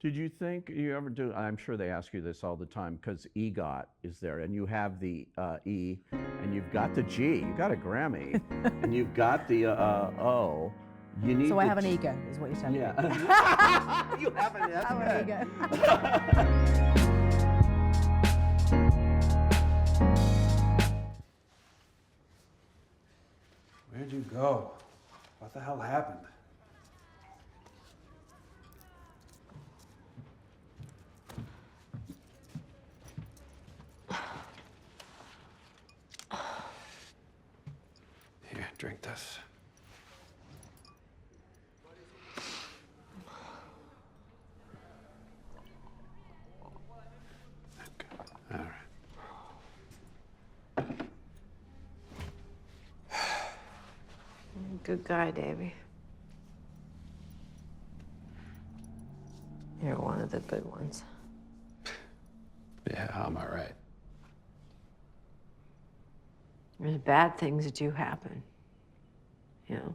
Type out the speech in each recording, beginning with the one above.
Did you think you ever do? I'm sure they ask you this all the time because E.G.O.T is there, and you have the E, and you've got the G. You got a Grammy, and you've got the O. You need. So I have an ego, is what you're telling me. Yeah. You have an. That's I have good. an ego. Where'd you go? What the hell happened? Here, drink this. Okay. All right. Good guy, Davy. You're one of the good ones. Yeah, how am I right? There's bad things that do happen, you know?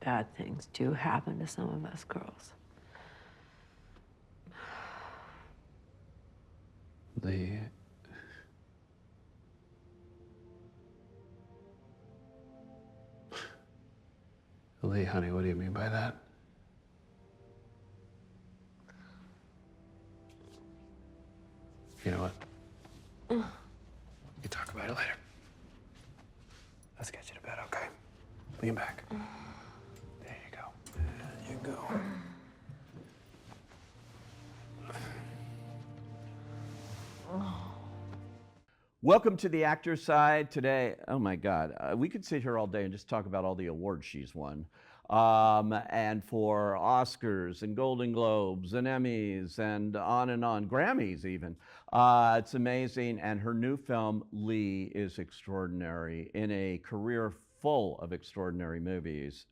Bad things do happen to some of us girls. Lee. Lee, honey, what do you mean by that? You know what? We can talk about it later. Let's get you to bed, okay? Lean back. There you go. There you go. Welcome to the Actor's Side today. Oh my God, we could sit here all day and just talk about all the awards she's won. And for Oscars and Golden Globes and Emmys and on, Grammys even. It's amazing, and her new film, Lee, is extraordinary in a career full of extraordinary movies.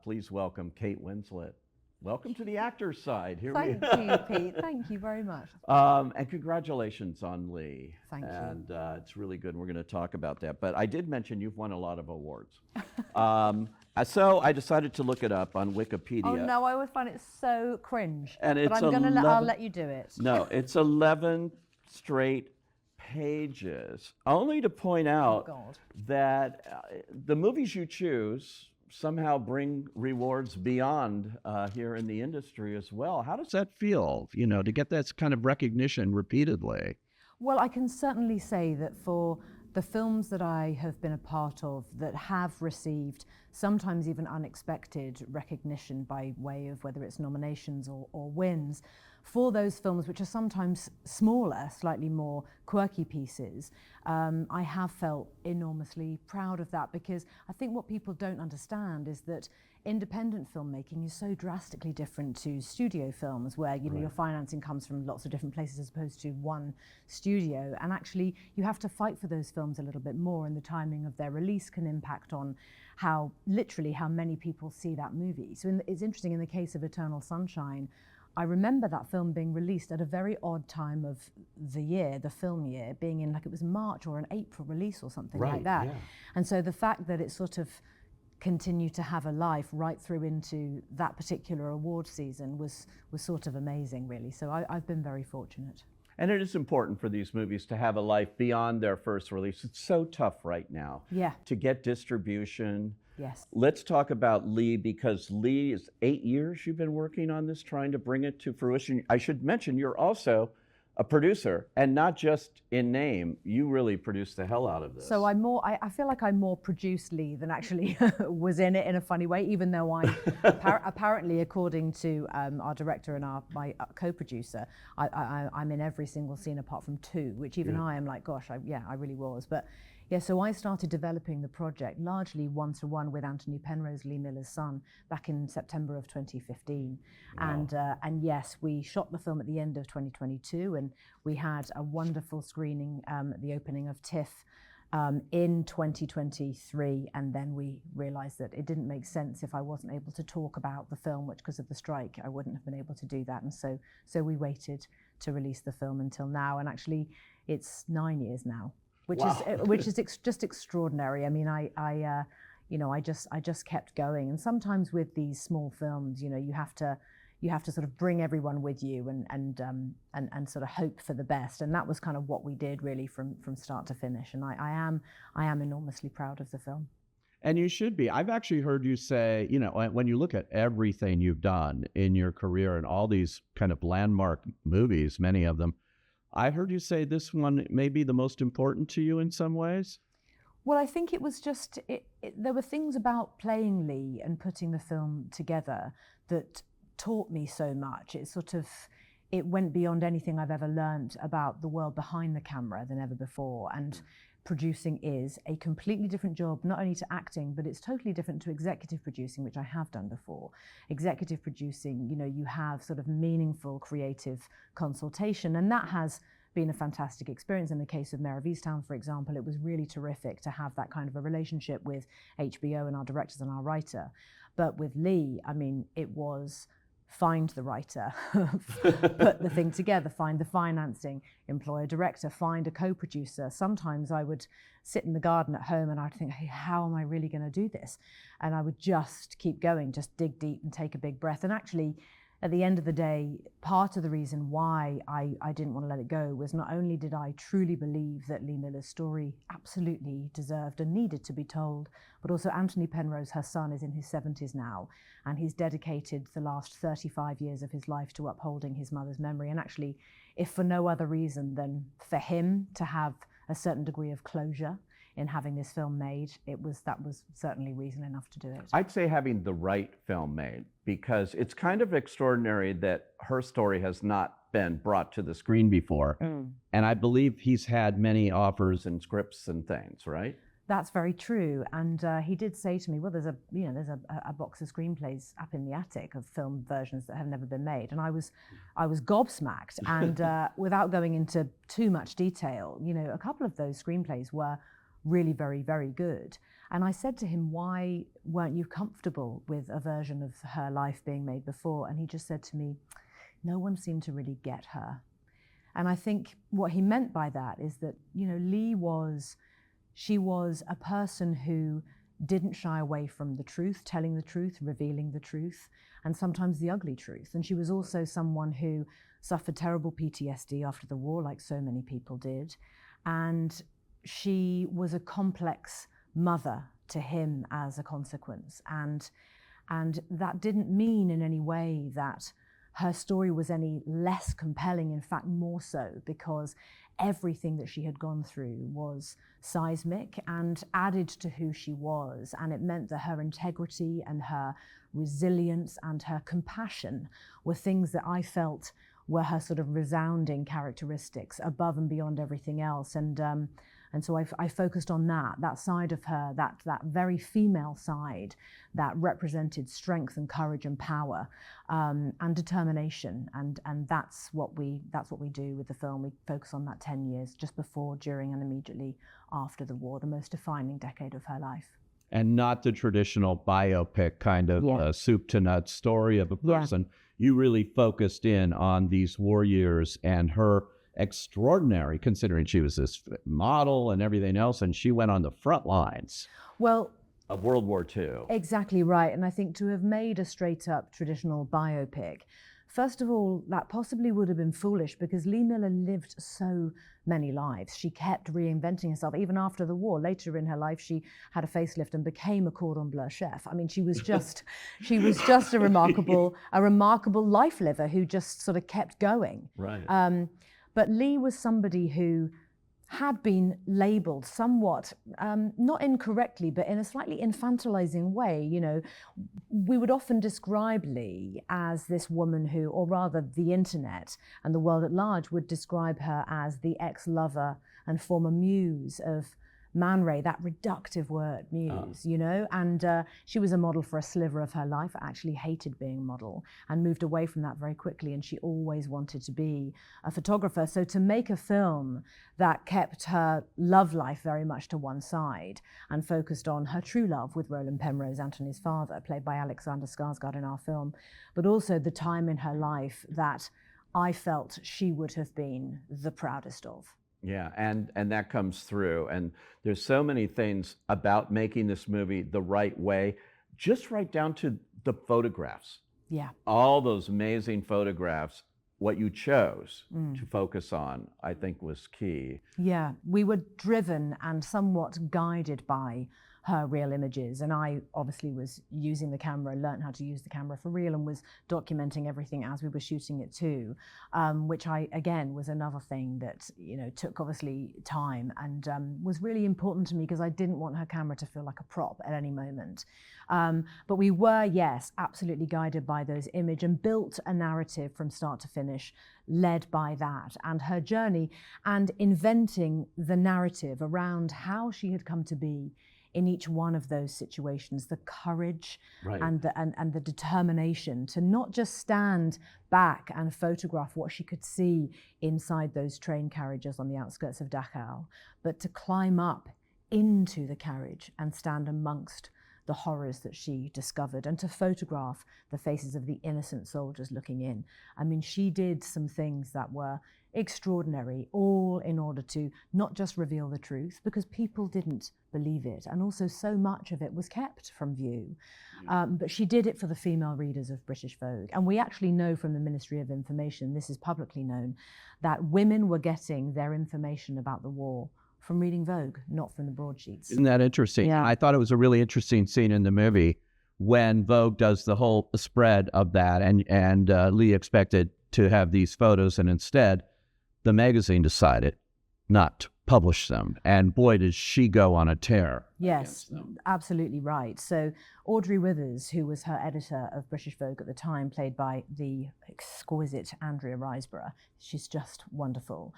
Please welcome Kate Winslet. Welcome to the Actor's Side. Thank you, Pete. Thank you very much. And congratulations on Lee. Thank you. And it's really good. And we're going to talk about that. But I did mention you've won a lot of awards. So I decided to look it up on Wikipedia. Oh no, I always find it so cringe. And it's but I'll let you do it. No, it's 11 straight pages. Only to point out that the movies you choose somehow bring rewards beyond here in the industry as well. How does that feel, you know, to get that kind of recognition repeatedly? Well, I can certainly say that for the films that I have been a part of that have received sometimes even unexpected recognition by way of whether it's nominations or wins, for those films which are sometimes smaller, slightly more quirky pieces, I have felt enormously proud of that, because I think what people don't understand is that independent filmmaking is so drastically different to studio films, where you know your financing comes from lots of different places as opposed to one studio, and actually you have to fight for those films a little bit more, and the timing of their release can impact on how many people see that movie. So it's interesting, in the case of Eternal Sunshine, I remember that film being released at a very odd time of the year, the film year, being in like it was March or an April release or something like that. Yeah. And so the fact that it sort of continued to have a life right through into that particular award season was sort of amazing, really. So I've been very fortunate. And it is important for these movies to have a life beyond their first release. It's so tough right now to get distribution. Yes. Let's talk about Lee, because Lee is 8 years you've been working on this, trying to bring it to fruition. I should mention you're also a producer, and not just in name. You really produced the hell out of this. So I feel like I more produced Lee than actually was in it, in a funny way, even though I apparently, according to our director and my co-producer, I'm in every single scene apart from 2, which even I am like, gosh, I really was. But yeah, so I started developing the project largely one-to-one with Anthony Penrose, Lee Miller's son, back in September of 2015. Wow. And yes, we shot the film at the end of 2022, and we had a wonderful screening at the opening of TIFF in 2023, and then we realized that it didn't make sense if I wasn't able to talk about the film, which because of the strike, I wouldn't have been able to do that. And so we waited to release the film until now, and actually it's 9 years now. Which is just extraordinary. I mean, you know, I just kept going. And sometimes with these small films, you know, you have to sort of bring everyone with you and sort of hope for the best. And that was kind of what we did really from start to finish. And I am enormously proud of the film. And you should be. I've actually heard you say, you know, when you look at everything you've done in your career and all these kind of landmark movies, many of them, I heard you say this one may be the most important to you in some ways. Well, I think it was just, there were things about playing Lee and putting the film together that taught me so much. It went beyond anything I've ever learned about the world behind the camera than ever before. And producing is a completely different job, not only to acting, but it's totally different to executive producing, which I have done before. Executive producing, you know, you have sort of meaningful creative consultation, and that has been a fantastic experience. In the case of Mayor of Easttown, for example, it was really terrific to have that kind of a relationship with HBO and our directors and our writer. But with Lee, I mean, it was find the writer, put the thing together, find the financing, employ a director, find a co-producer. Sometimes I would sit in the garden at home and I'd think, hey, how am I really going to do this? And I would just keep going, just dig deep and take a big breath. And actually, at the end of the day, part of the reason why I didn't want to let it go was not only did I truly believe that Lee Miller's story absolutely deserved and needed to be told, but also Anthony Penrose, her son, is in his 70s now, and he's dedicated the last 35 years of his life to upholding his mother's memory. And actually, if for no other reason than for him to have a certain degree of closure in having this film made, that was certainly reason enough to do it. I'd say having the right film made, because it's kind of extraordinary that her story has not been brought to the screen before. And I believe he's had many offers and scripts and things, right? That's very true. And he did say to me, well, there's a box of screenplays up in the attic of film versions that have never been made. And I was gobsmacked. And without going into too much detail, you know, a couple of those screenplays were really very, very good. And I said to him, why weren't you comfortable with a version of her life being made before? And he just said to me, no one seemed to really get her. And I think what he meant by that is that, you know, she was a person who didn't shy away from the truth, telling the truth, revealing the truth, and sometimes the ugly truth. And she was also someone who suffered terrible PTSD after the war, like so many people did. And she was a complex mother to him as a consequence. And that didn't mean in any way that her story was any less compelling, in fact, more so, because everything that she had gone through was seismic and added to who she was. And it meant that her integrity and her resilience and her compassion were things that I felt were her sort of resounding characteristics above and beyond everything else. And so I focused on that side of her, that very female side that represented strength and courage and power and determination. And that's what we do with the film. We focus on that 10 years, just before, during, and immediately after the war, the most defining decade of her life. And not the traditional biopic kind of soup to nuts story of a person. Yeah. You really focused in on these war years and her extraordinary, considering she was this model and everything else, and she went on the front lines of World War II. Exactly right. And I think to have made a straight up traditional biopic, first of all, that possibly would have been foolish because Lee Miller lived so many lives. She kept reinventing herself. Even after the war, later in her life, she had a facelift and became a cordon bleu chef. I mean, she was just a remarkable life liver who just sort of kept going. Right. But Lee was somebody who had been labeled somewhat, not incorrectly, but in a slightly infantilizing way. You know, we would often describe Lee as this woman who, or rather the internet and the world at large would describe her as the ex-lover and former muse of Man Ray, that reductive word, muse, you know, and she was a model for a sliver of her life, actually hated being a model and moved away from that very quickly, and she always wanted to be a photographer. So to make a film that kept her love life very much to one side and focused on her true love with Roland Penrose, Anthony's father, played by Alexander Skarsgård in our film, but also the time in her life that I felt she would have been the proudest of. Yeah, and that comes through. And there's so many things about making this movie the right way, just right down to the photographs. Yeah. All those amazing photographs, what you chose to focus on, I think was key. Yeah, we were driven and somewhat guided by her real images. And I obviously was using the camera, learned how to use the camera for real, and was documenting everything as we were shooting it too, which again, was another thing that, took obviously time and was really important to me because I didn't want her camera to feel like a prop at any moment. But we were, yes, absolutely guided by those images and built a narrative from start to finish, led by that and her journey and inventing the narrative around how she had come to be in each one of those situations, the courage and the determination to not just stand back and photograph what she could see inside those train carriages on the outskirts of Dachau, but to climb up into the carriage and stand amongst the horrors that she discovered and to photograph the faces of the innocent soldiers looking in. I mean, she did some things that were extraordinary, all in order to not just reveal the truth, because people didn't believe it, and also so much of it was kept from view. But she did it for the female readers of British Vogue. And we actually know from the Ministry of Information, this is publicly known, that women were getting their information about the war from reading Vogue, not from the broadsheets. Isn't that interesting? Yeah. I thought it was a really interesting scene in the movie when Vogue does the whole spread of that, and Lee expected to have these photos, and instead the magazine decided not to publish them. And boy, did she go on a tear. Yes, absolutely right. So Audrey Withers, who was her editor of British Vogue at the time, played by the exquisite Andrea Riseborough, she's just wonderful.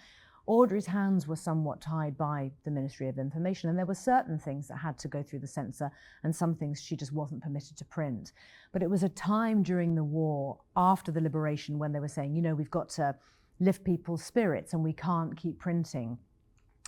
Audrey's hands were somewhat tied by the Ministry of Information, and there were certain things that had to go through the censor and some things she just wasn't permitted to print. But it was a time during the war, after the liberation, when they were saying, we've got to lift people's spirits and we can't keep printing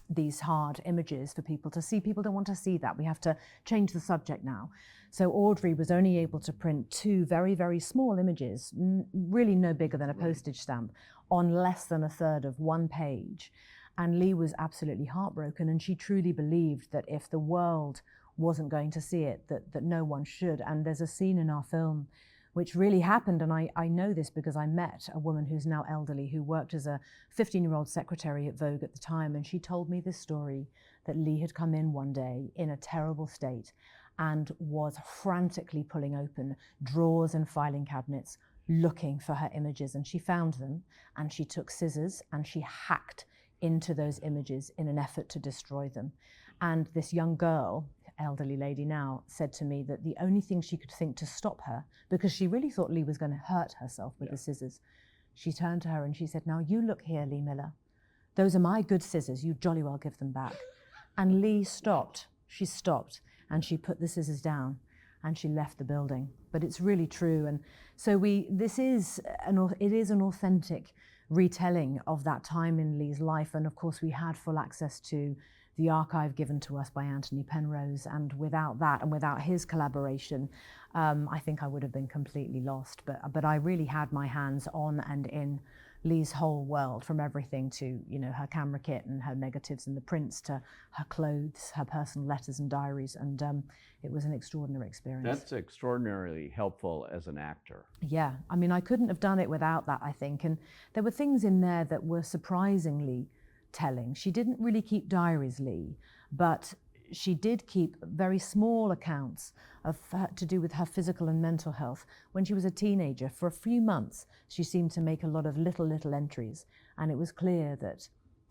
these hard images for people to see. People don't want to see that. We have to change the subject now. So Audrey was only able to print 2 very, very small images, really no bigger than a postage stamp, on less than a third of 1 page. And Lee was absolutely heartbroken, and she truly believed that if the world wasn't going to see it, that no one should. And there's a scene in our film which really happened, and I know this because I met a woman who's now elderly who worked as a 15-year-old secretary at Vogue at the time, and she told me this story, that Lee had come in one day in a terrible state and was frantically pulling open drawers and filing cabinets looking for her images, and she found them, and she took scissors and she hacked into those images in an effort to destroy them. And this young girl, elderly lady now, said to me that the only thing she could think to stop her, because she really thought Lee was going to hurt herself with the scissors, she turned to her and she said, "Now you look here, Lee Miller. Those are my good scissors. You jolly well give them back." And Lee stopped. She stopped and she put the scissors down and she left the building. But it's really true. And so it is an authentic retelling of that time in Lee's life. And of course we had full access to the archive given to us by Anthony Penrose, and without that and without his collaboration, I think I would have been completely lost. But I really had my hands on and in Lee's whole world, from everything to her camera kit and her negatives and the prints, to her clothes, her personal letters and diaries, and it was an extraordinary experience. That's extraordinarily helpful as an actor. Yeah, I mean, I couldn't have done it without that, I think. And there were things in there that were surprisingly telling. She didn't really keep diaries, Lee, but she did keep very small accounts to do with her physical and mental health. When she was a teenager, for a few months, she seemed to make a lot of little entries, and it was clear that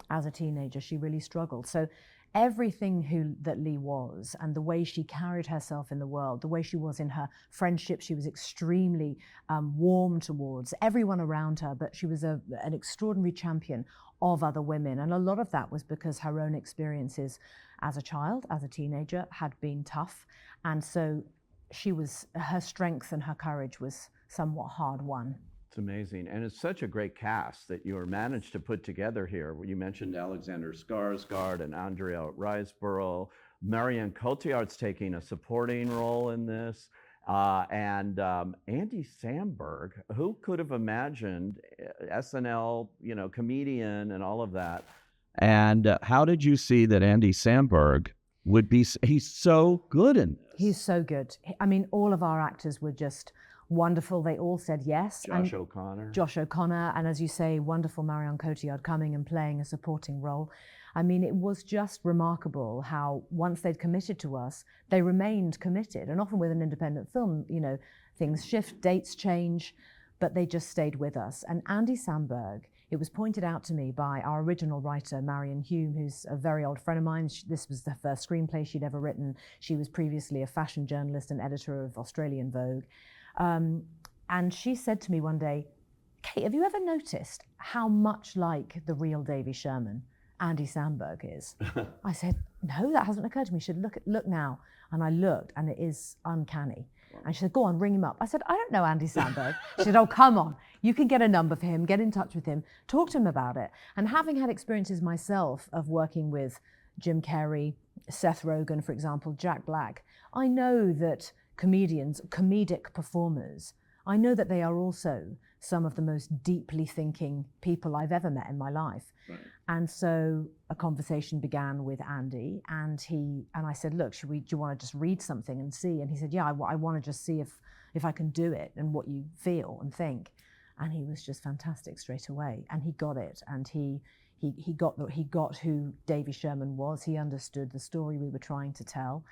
as a teenager, she really struggled. So everything that Lee was, and the way she carried herself in the world, the way she was in her friendships, she was extremely warm towards everyone around her, but she was an extraordinary champion of other women. And a lot of that was because her own experiences as a child, as a teenager, had been tough. And so her strength and her courage was somewhat hard won. It's amazing. And it's such a great cast that you managed to put together here. You mentioned Alexander Skarsgård and Andrea Riseborough. Marianne Cotillard's taking a supporting role in this. And Andy Samberg, who could have imagined SNL, comedian and all of that. And how did you see that Andy Samberg would be? He's so good in this. He's so good. I mean, all of our actors were just wonderful. They all said yes. Josh O'Connor. Josh O'Connor, and as you say, wonderful Marion Cotillard coming and playing a supporting role. I mean, it was just remarkable how once they'd committed to us, they remained committed. And often with an independent film, you know, things shift, dates change, but they just stayed with us. And Andy Samberg, it was pointed out to me by our original writer, Marion Hume, who's a very old friend of mine. This was the first screenplay she'd ever written. She was previously a fashion journalist and editor of Australian Vogue. And she said to me one day, Kate, have you ever noticed how much like the real Davy Sherman Andy Samberg is? I said, no, that hasn't occurred to me. She said, look now. And I looked, and it is uncanny. And she said, go on, ring him up. I said, I don't know Andy Samberg. She said, oh, come on. You can get a number for him, get in touch with him, talk to him about it. And having had experiences myself of working with Jim Carrey, Seth Rogen, for example, Jack Black, I know that comedians, comedic performers, I know that they are also some of the most deeply thinking people I've ever met in my life. Right. And so a conversation began with Andy, and I said, look, do you want to just read something and see? And he said, yeah, I want to just see if I can do it and what you feel and think. And he was just fantastic straight away, and he got it, and he got who Davy Sherman was. He understood the story we were trying to tell.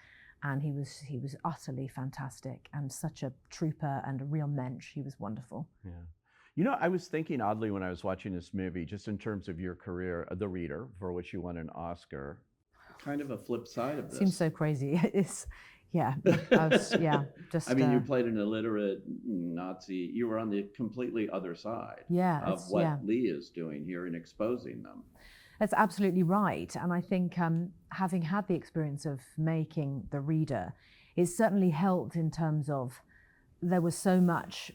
And he was utterly fantastic and such a trooper and a real mensch. He was wonderful. Yeah. You know, I was thinking oddly when I was watching this movie, just in terms of your career, The Reader, for which you won an Oscar, kind of a flip side of this. Seems so crazy. It's, yeah, just. I mean, you played an illiterate Nazi. You were on the completely other side of what Lee is doing here and exposing them. That's absolutely right. And I think having had the experience of making The Reader, it certainly helped in terms of there was so much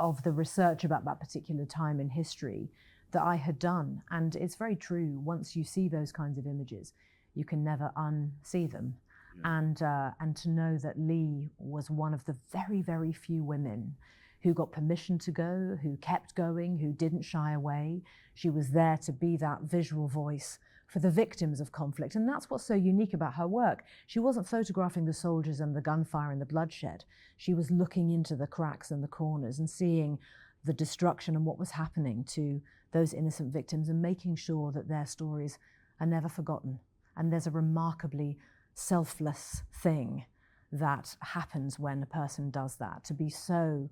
of the research about that particular time in history that I had done. And it's very true. Once you see those kinds of images, you can never unsee them. Yeah. And to know that Lee was one of the very, very few women who got permission to go, who kept going, who didn't shy away. She was there to be that visual voice for the victims of conflict. And that's what's so unique about her work. She wasn't photographing the soldiers and the gunfire and the bloodshed. She was looking into the cracks and the corners and seeing the destruction and what was happening to those innocent victims and making sure that their stories are never forgotten. And there's a remarkably selfless thing that happens when a person does that, to be so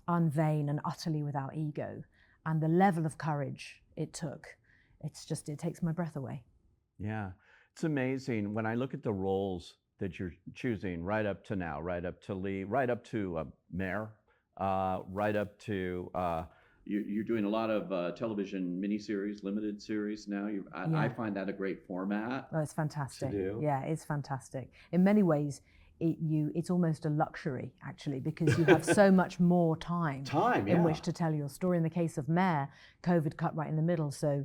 unvain and utterly without ego, and the level of courage it took, it takes my breath away. Yeah, it's amazing when I look at the roles that you're choosing right up to now, right up to Lee, right up to Mayor, right up to you're doing a lot of television miniseries, limited series now. I find that a great format. Oh, it's fantastic. To do. Yeah, it's fantastic. In many ways, it's almost a luxury, actually, because you have so much more time in which to tell your story. In the case of Mayor, COVID cut right in the middle, so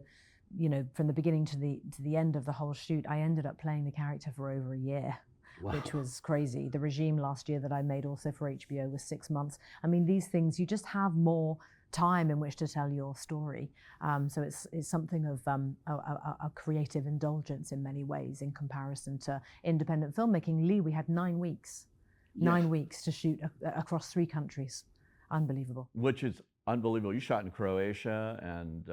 you know, from the beginning to the end of the whole shoot, I ended up playing the character for over a year. Wow. Which was crazy. The Regime last year that I made also for HBO was 6 months. I mean, these things, you just have more time in which to tell your story. So it's something of a creative indulgence in many ways in comparison to independent filmmaking. Lee, we had 9 weeks. 9 weeks to shoot across 3 countries. Unbelievable. Which is unbelievable. You shot in Croatia and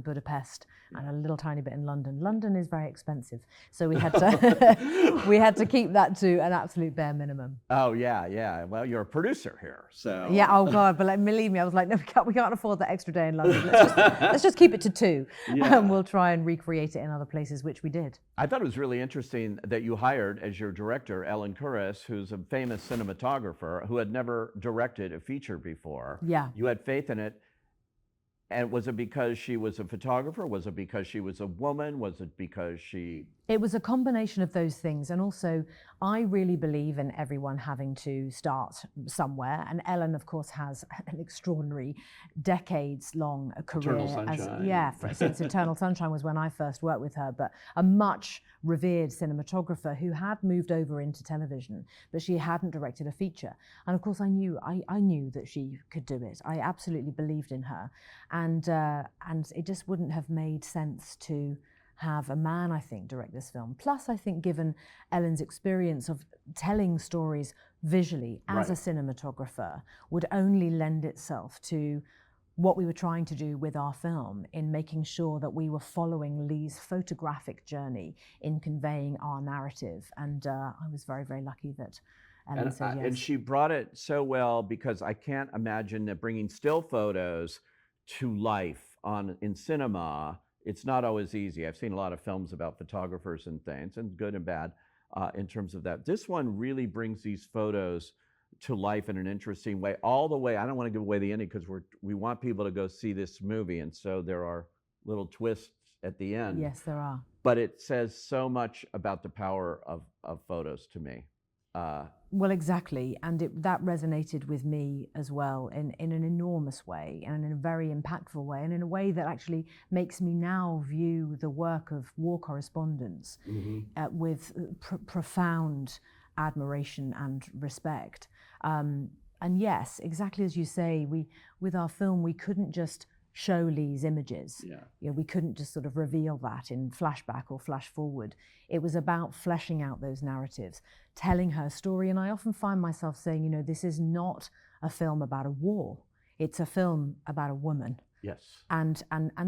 Budapest and a little tiny bit in London. London is very expensive, so we had to we had to keep that to an absolute bare minimum. Oh yeah. Well, you're a producer here, so yeah. Oh God, but believe me, I was like, no, we can't afford that extra day in London. Let's just keep it to 2, and we'll try and recreate it in other places, which we did. I thought it was really interesting that you hired as your director Ellen Kuras, who's a famous cinematographer who had never directed a feature before. Yeah. You had faith in it. And was it because she was a photographer? Was it because she was a woman? Was it because she It was a combination of those things, and also I really believe in everyone having to start somewhere. And Ellen, of course, has an extraordinary, decades-long career. Eternal Sunshine. Since Eternal Sunshine was when I first worked with her. But a much revered cinematographer who had moved over into television, but she hadn't directed a feature. And of course, I knew that she could do it. I absolutely believed in her, and it just wouldn't have made sense to have a man, I think, direct this film. Plus, I think given Ellen's experience of telling stories visually as a cinematographer would only lend itself to what we were trying to do with our film in making sure that we were following Lee's photographic journey in conveying our narrative. And I was very, very lucky that Ellen said yes. And she brought it so well, because I can't imagine that bringing still photos to life in cinema, it's not always easy. I've seen a lot of films about photographers and things, and good and bad in terms of that. This one really brings these photos to life in an interesting way, all the way. I don't want to give away the ending because we want people to go see this movie, and so there are little twists at the end. Yes, there are. But it says so much about the power of photos to me. Well, exactly, and that resonated with me as well in an enormous way, and in a very impactful way, and in a way that actually makes me now view the work of war correspondents with profound admiration and respect. And yes, exactly as you say, with our film, we couldn't just show Lee's images. Yeah. You know, we couldn't just sort of reveal that in flashback or flash forward. It was about fleshing out those narratives, telling her story. And I often find myself saying, you know, this is not a film about a war. It's a film about a woman. Yes. And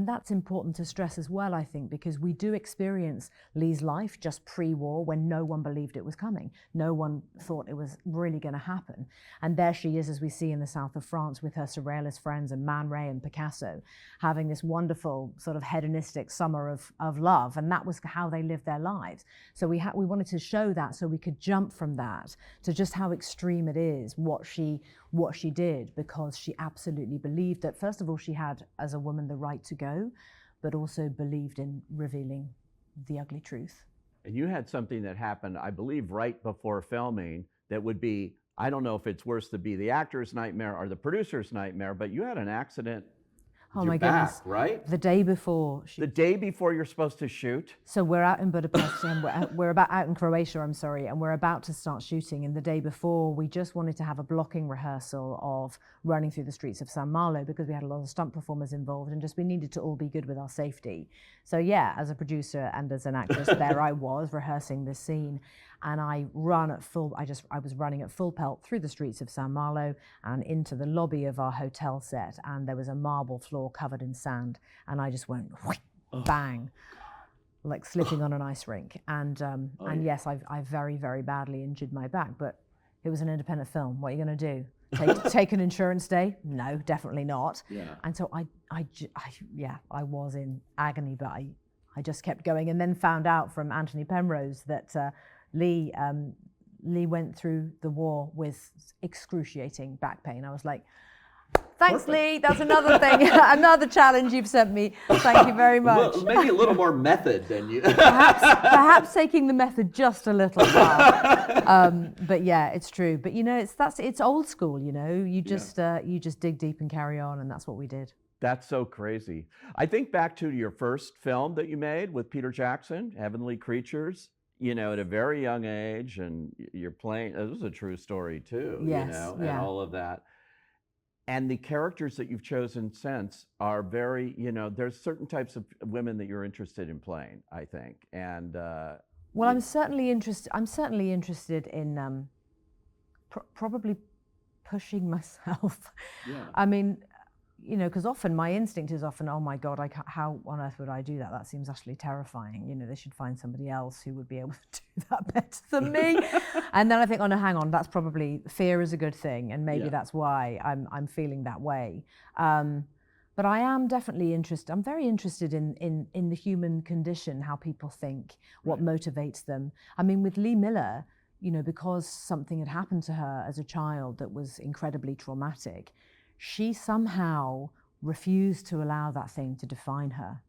that's important to stress as well, I think, because we do experience Lee's life just pre-war when no one believed it was coming. No one thought it was really going to happen. And there she is, as we see in the south of France, with her surrealist friends and Man Ray and Picasso, having this wonderful sort of hedonistic summer of love. And that was how they lived their lives. So we wanted to show that so we could jump from that to just how extreme it is, what she did, because she absolutely believed that, first of all, she had, as a woman, the right to go, but also believed in revealing the ugly truth. And you had something that happened, I believe, right before filming that would be, I don't know if it's worse to be the actor's nightmare or the producer's nightmare, but you had an accident. Oh your my back, goodness. right? The day before. The day before you're supposed to shoot? So we're out in Budapest, and we're about out in Croatia, I'm sorry, and we're about to start shooting. And the day before, we just wanted to have a blocking rehearsal of running through the streets of San Malo, because we had a lot of stunt performers involved, and just we needed to all be good with our safety. So yeah, as a producer and as an actress, there I was rehearsing this scene. And I was running at full pelt through the streets of San Malo and into the lobby of our hotel set, and there was a marble floor covered in sand, and I just went bang, like slipping on an ice rink. And yes, I very, very badly injured my back, but it was an independent film. What are you going to do? Take an insurance day? No, definitely not. Yeah. And so I was in agony, but I just kept going, and then found out from Anthony Penrose that Lee went through the war with excruciating back pain. I was like, thanks, Perfect. Lee. That's another thing, another challenge you've sent me. Thank you very much. Maybe a little more method than you. Perhaps taking the method just a little far. But yeah, it's true. But you know, it's old school. You know, you just dig deep and carry on, and that's what we did. That's so crazy. I think back to your first film that you made with Peter Jackson, Heavenly Creatures. You know, at a very young age, and you're playing. This was a true story too. Yes, you know, yeah. and all of that. And the characters that you've chosen since are very, you know, there's certain types of women that you're interested in playing, I think. And well, I'm certainly interested in probably pushing myself. Yeah. I mean, you know, because often my instinct is often, oh my God, how on earth would I do that? That seems utterly terrifying. You know, they should find somebody else who would be able to do that better than me. And then I think, oh no, hang on, that's probably, fear is a good thing, and maybe that's why I'm feeling that way. But I am definitely interested. I'm very interested in the human condition, how people think, what motivates them. I mean, with Lee Miller, you know, because something had happened to her as a child that was incredibly traumatic, she somehow refused to allow that thing to define her.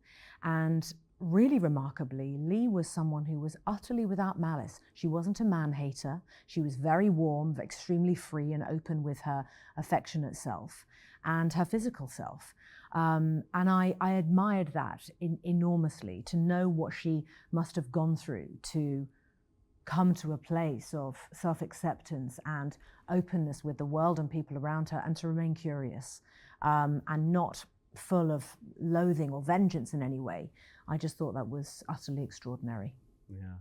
And really remarkably, Lee was someone who was utterly without malice. She wasn't a man-hater. She was very warm, extremely free and open with her affectionate self and her physical self. And I admired that enormously, to know what she must have gone through to come to a place of self-acceptance and openness with the world and people around her, and to remain curious and not full of loathing or vengeance in any way. I just thought that was utterly extraordinary. Yeah.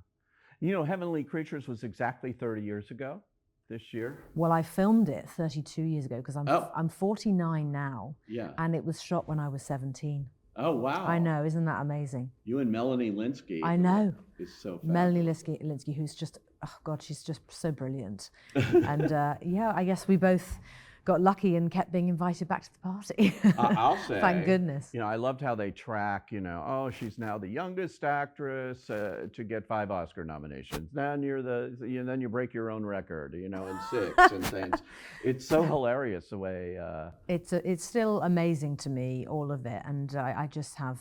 You know, Heavenly Creatures was exactly 30 years ago this year. Well, I filmed it 32 years ago because I'm 49 now. Yeah. And it was shot when I was 17. Oh, wow. I know, isn't that amazing? You and Melanie Linsky. I know. Is so Melanie Linsky, who's just, oh God, she's just so brilliant. And yeah, I guess we both got lucky and kept being invited back to the party. I'll say. Thank goodness. You know, I loved how they track, you know, oh, she's now the youngest actress to get 5 Oscar nominations. Then then you break your own record, you know, in 6 and things. It's so hilarious the way. It's still amazing to me, all of it, and I just have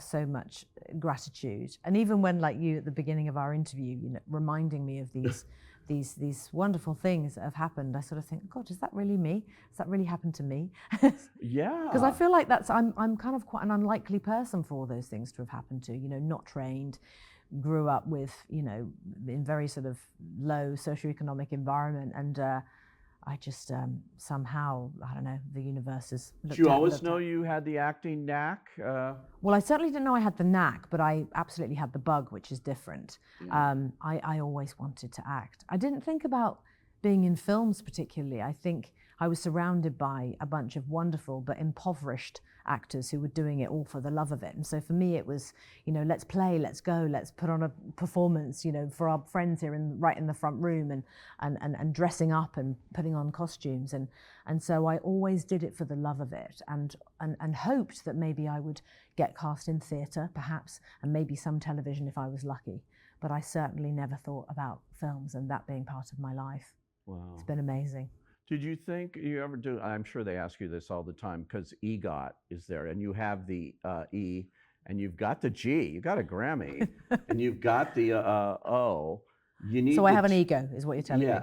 so much gratitude. And even when, like you at the beginning of our interview, you know, reminding me of these wonderful things that have happened, I sort of think, God, is that really me? Has that really happened to me? Yeah. Because I feel like I'm kind of quite an unlikely person for all those things to have happened to. You know, not trained, grew up with, you know, in very sort of low socioeconomic environment, and I just somehow, I don't know, the universe has looked. Did you always know you had the acting knack? Well, I certainly didn't know I had the knack, but I absolutely had the bug, which is different. Yeah. I always wanted to act. I didn't think about being in films particularly. I think I was surrounded by a bunch of wonderful but impoverished actors who were doing it all for the love of it. And so for me, it was, you know, let's play, let's go, let's put on a performance, you know, for our friends here right in the front room, and dressing up and putting on costumes. And so I always did it for the love of it, and hoped that maybe I would get cast in theatre, perhaps, and maybe some television if I was lucky. But I certainly never thought about films and that being part of my life. Wow. It's been amazing. Did you think you ever do? I'm sure they ask you this all the time, because E.G.O.T is there, and you have the E, and you've got the G. You got a Grammy, and you've got the O. You need. So I have an ego, is what you're telling me.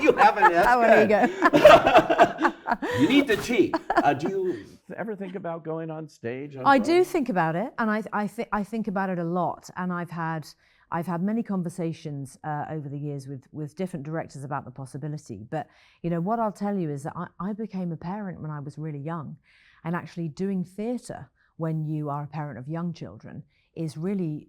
You have an S. I have an ego. You need the T. Do you ever think about going on stage? I do think about it, and I think about it a lot. And I've had many conversations over the years with different directors about the possibility. But you know what I'll tell you is that I became a parent when I was really young, and actually doing theatre when you are a parent of young children is really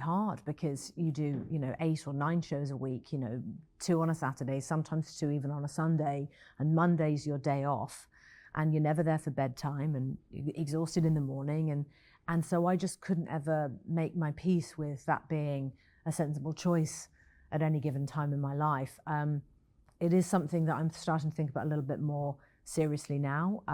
hard, because you do, you know, 8 or 9 shows a week, you know, 2 on a Saturday, sometimes 2 even on a Sunday, and Monday's your day off, and you're never there for bedtime, and you're exhausted in the morning, and so I just couldn't ever make my peace with that being a sensible choice at any given time in my life. It is something that I'm starting to think about a little bit more seriously now.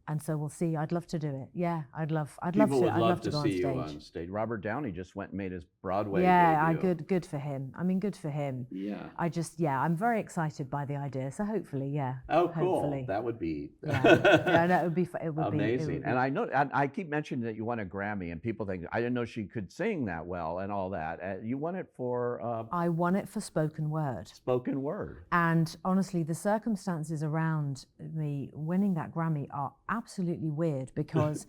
And so we'll see. I'd love to do it. Yeah, I'd love to. People would I'd love to go see you on stage. on stage. Robert Downey just went and made his Broadway Yeah, debut. good for him. I mean, good for him. Yeah. I'm very excited by the idea. So hopefully, yeah. Oh, cool. Hopefully. That would be Yeah, no, it would be. It would amazing. Be, And I know, I keep mentioning that you won a Grammy, and people think, I didn't know she could sing that well and all that. You won it for I won it for spoken word. spoken word. And honestly, the circumstances around me winning that Grammy are absolutely weird, because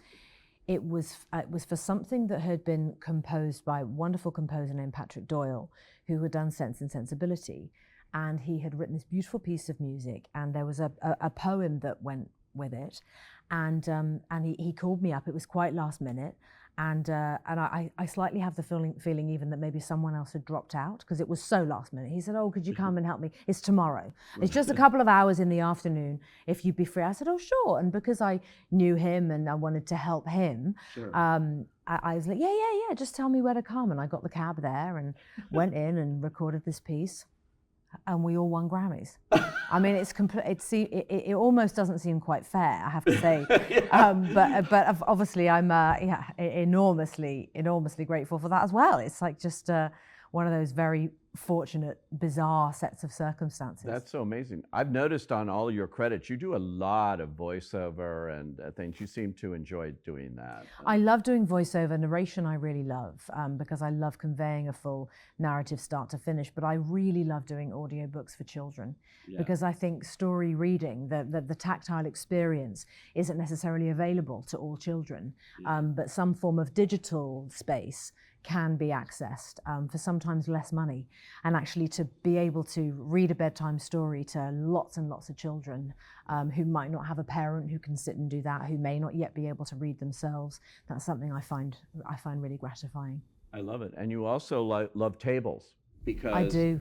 it was for something that had been composed by a wonderful composer named Patrick Doyle, who had done Sense and Sensibility, and he had written this beautiful piece of music, and there was a poem that went with it, and he called me up. It was quite last minute. And I slightly have the feeling even that maybe someone else had dropped out, because it was so last minute. He said, "Oh, could you come and help me? It's tomorrow. It's just a couple of hours in the afternoon if you'd be free." I said, "Oh, sure." And because I knew him and I wanted to help him, Sure. I was like, yeah, just tell me where to come. And I got the cab there and went in and recorded this piece. And we all won Grammys. I mean, it almost doesn't seem quite fair, I have to say. But obviously, I'm enormously grateful for that as well. It's like just one of those very fortunate, bizarre sets of circumstances. That's so amazing. I've noticed on all your credits, you do a lot of voiceover and things. You seem to enjoy doing that. I love doing voiceover. Narration I really love because I love conveying a full narrative start to finish, but I really love doing audiobooks for children because I think story reading, the tactile experience isn't necessarily available to all children, but some form of digital space can be accessed for sometimes less money. And actually to be able to read a bedtime story to lots and lots of children who might not have a parent who can sit and do that, who may not yet be able to read themselves, that's something I find really gratifying. I love it. And you also love tables because I do.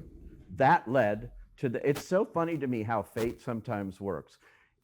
That led to it's so funny to me how fate sometimes works.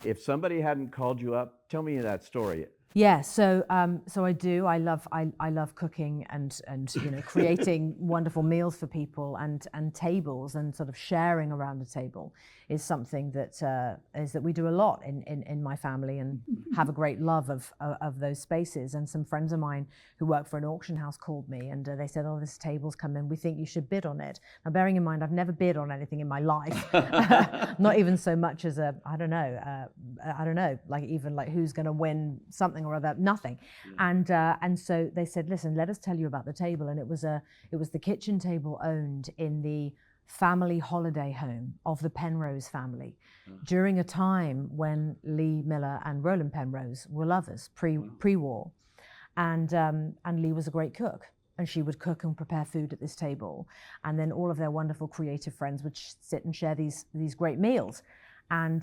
If somebody hadn't called you up, tell me that story. Yeah, so I do. I love cooking and creating wonderful meals for people, and tables and sort of sharing around the table is something that we do a lot in my family, and have a great love of those spaces. And some friends of mine who work for an auction house called me, and they said, "Oh, this table's come in. We think you should bid on it." Now, bearing in mind, I've never bid on anything in my life, not even so much as I don't know, like even like who's going to win something or other, nothing. And so they said, "Listen, let us tell you about the table." And it was the kitchen table owned in the family holiday home of the Penrose family during a time when Lee Miller and Roland Penrose were lovers pre-war. And Lee was a great cook, and she would cook and prepare food at this table, and then all of their wonderful creative friends would sit and share these great meals, and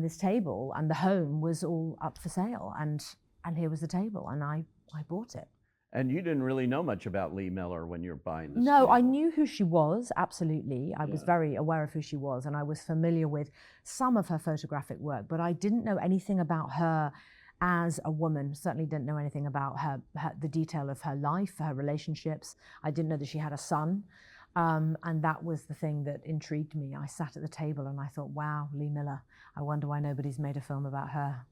this table and the home was all up for sale, and here was the table, and I bought it. And you didn't really know much about Lee Miller when you were buying this No, table. I knew who she was, absolutely. I was very aware of who she was, and I was familiar with some of her photographic work, but I didn't know anything about her as a woman. Certainly didn't know anything about the detail of her life, her relationships. I didn't know that she had a son, and that was the thing that intrigued me. I sat at the table and I thought, wow, Lee Miller, I wonder why nobody's made a film about her.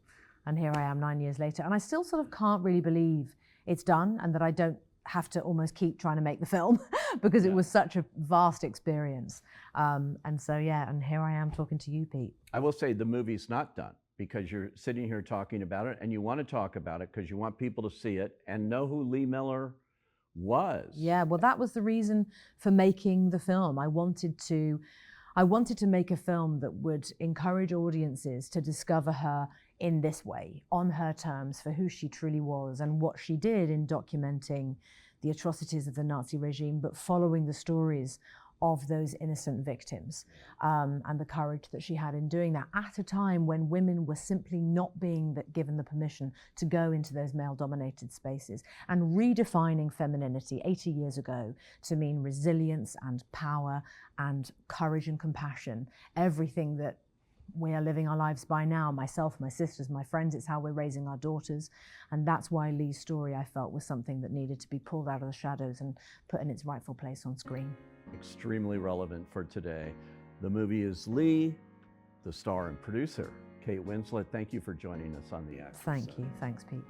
And here I am 9 years later, and I still sort of can't really believe it's done, and that I don't have to almost keep trying to make the film because it was such a vast experience. And so, and here I am talking to you, Pete. I will say the movie's not done, because you're sitting here talking about it, and you want to talk about it because you want people to see it and know who Lee Miller was. Yeah, well, that was the reason for making the film. I wanted to make a film that would encourage audiences to discover her in this way, on her terms, for who she truly was and what she did in documenting the atrocities of the Nazi regime, but following the stories of those innocent victims, and the courage that she had in doing that at a time when women were simply not being given the permission to go into those male-dominated spaces, and redefining femininity 80 years ago to mean resilience and power and courage and compassion, everything that we are living our lives by now, myself, my sisters, my friends. It's how we're raising our daughters. And that's why Lee's story, I felt, was something that needed to be pulled out of the shadows and put in its rightful place on screen. Extremely relevant for today. The movie is Lee, the star and producer, Kate Winslet. Thank you for joining us on The Actors. Thank you. Thanks, Pete.